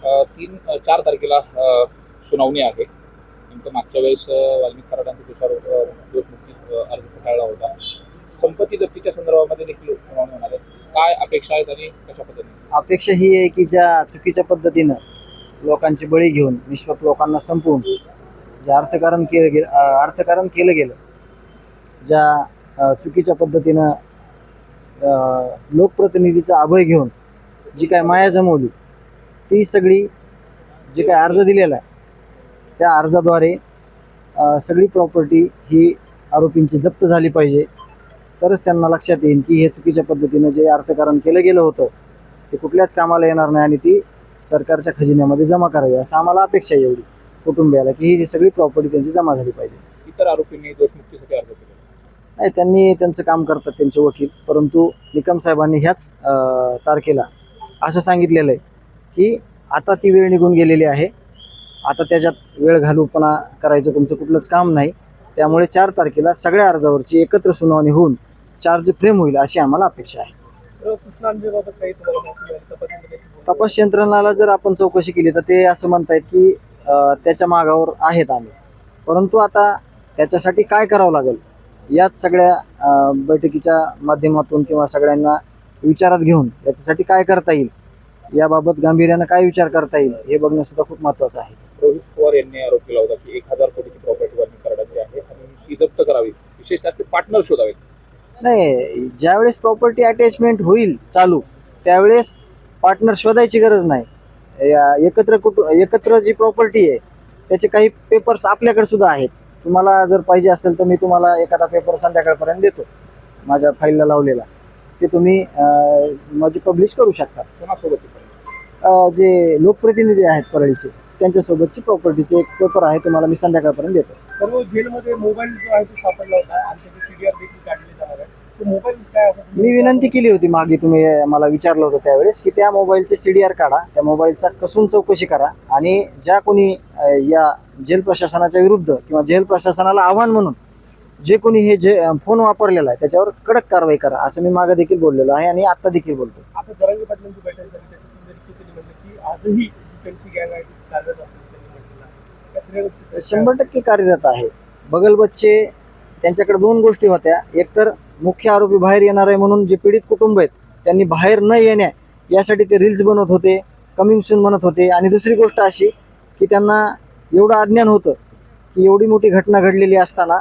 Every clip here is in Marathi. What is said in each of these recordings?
4 तारखेला सुनावणी आहे. नेमकं मागच्या वेळेस वाल्मिक कराडांचा दोषमुक्ती अर्ज फेटाळला होता. संपत्ती जप्तीच्या संदर्भामध्ये देखील सुनावणी होणार आहे. काय अपेक्षा आहेत आणि कशा पद्धतीने? अपेक्षा ही आहे की ज्या चुकीच्या पद्धतीनं लोकांची बळी घेऊन निष्पाप लोकांना संपवून जे अर्थकारण केलं गेलं, ज्या चुकीच्या पद्धतीनं लोकप्रतिनिधीचा अभय घेऊन जी काय माया जमवली, ती सगळी जे काय अर्ज दिलेला आहे त्या अर्जाद्वारे सगळी प्रॉपर्टी ही आरोपींची जप्त झाली पाहिजे. तरच त्यांना लक्षात येईल की हे चुकीच्या पद्धतीनं जे अर्थकारण केलं गेलं होतं ते कुठल्याच कामाला येणार नाही आणि ती सरकारच्या खजिन्यामध्ये जमा करावी, असं आम्हाला अपेक्षा आहे एवढी कुटुंबियाला, की ही सगळी प्रॉपर्टी त्यांची जमा झाली पाहिजे. इतर आरोपींनी दोषमुक्तीसाठी अर्ज केला नाही, त्यांनी त्यांचं काम करतात त्यांचे वकील, परंतु निकम साहेबांनी ह्याच तारखेला असं सांगितलेलं आहे की आता ती वेळ निघून गेलेली आहे, आता त्याच्यात वेळ घालूपणा करायचं तुमचं कुठलंच काम नाही. त्यामुळे 4 तारखेला सगळ्या अर्जावरची एकत्र सुनावणी होऊन चार्ज फ्रेम होईल अशी आम्हाला अपेक्षा आहे. तपास यंत्रणाला जर आपण चौकशी केली तर ते असं म्हणतायत की त्याच्या मागावर आहेत आम्ही, परंतु आता त्याच्यासाठी काय करावं लागेल याच सगळ्या बैठकीच्या माध्यमातून किंवा सगळ्यांना विचारात घेऊन याच्यासाठी काय करता येईल, याबाबत गांभीर्यानं काय विचार करता येईल हे बघणं सुद्धा खूप महत्त्वाचं आहे. रोहित पवार यांनी आरोप केला होता की 1000 कोटीची प्रॉपर्टी वाल्मिक कराडांची आहे आणि ती जप्त करावी, विशेषतः ते पार्टनर शोधावेत. नाही, ज्यावेळेस प्रॉपर्टी अटॅचमेंट होईल चालू त्यावेळेस पार्टनर शोधायची गरज नाही. एकत्र जी प्रॉपर्टी आहे त्याचे काही पेपर्स आपल्याकडे सुद्धा आहेत. तुम्हाला जर पाहिजे असेल तर मी तुम्हाला एखादा पेपर संध्याकाळपर्यंत देतो माझ्या फाईलला लावलेला, ते तुम्ही माझी पब्लिश करू शकता. कोणासोबत? जे लोकप्रतिनिधी आहेत परळीचे त्यांच्यासोबतची प्रॉपर्टीचे एक पेपर आहे, तुम्हाला मी संध्याकाळपर्यंत देतो. सर्व जेलमध्ये मोबाईल जो आहे तो सापडला होता आणि त्याची सीडीआर देखील काढली जाणार आहे. तो मोबाईल काय मी विनंती केली होती मागे, तुम्ही मला विचारलं होतं त्यावेळेस की त्या मोबाईलचे CDR काढा, त्या मोबाईलचा कसून चौकशी करा आणि ज्या कोणी या जेल प्रशासनाच्या विरुद्ध किंवा जेल प्रशासनाला आव्हान म्हणून जे कोणी हे जे फोन वापरलेला आहे त्याच्यावर कडक कारवाई करा, असं मी मागे देखील बोललेलो आहे आणि आता देखील बोलतो. आता जरांगे पाटलांची बैठक झाली त्याच्यातून की आजही त्यांची गँग आहे ती कार्यरत असते. 100% कार्यरत आहे. बगल बच्चे त्यांच्याकडे 2 गोष्टी होत्या. एक तर मुख्य आरोपी बाहेर येणार आहे म्हणून जे पीडित कुटुंब आहेत त्यांनी बाहेर न येण्या यासाठी ते रील्स बनवत होते, कमिंग सून म्हणत होते. आणि दुसरी गोष्ट अशी की त्यांना एवढं अज्ञान होतं की एवढी मोठी घटना घडलेली असताना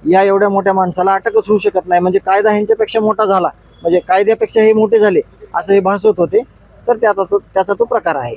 या एवढ्या मोठ्या माणसाला अटकच होऊ शकत नाही, म्हणजे कायदा ह्यांच्यापेक्षा मोठा झाला, म्हणजे कायद्यापेक्षा हे मोठे झाले असं हे भासवत होते. तर त्याचा तो प्रकार आहे.